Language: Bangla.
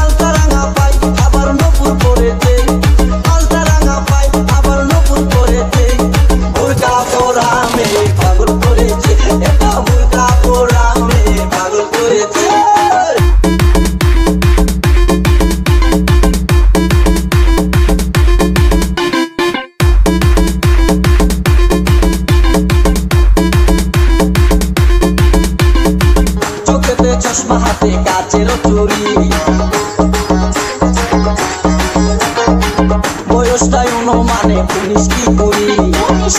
আলতা রাঙা পাই আবার নপুর পরেছে, আলতা রাঙা পাই আবার নপুর পরেছে। বোরকা পরা মেয়ে পাগল করেছে, এটা বোরকা পরা মেয়ে পাগল করেছে। চোখেতে চশমা হাতে কাচের চুরি, বয়সটাই অনুমানে 19 কি 20।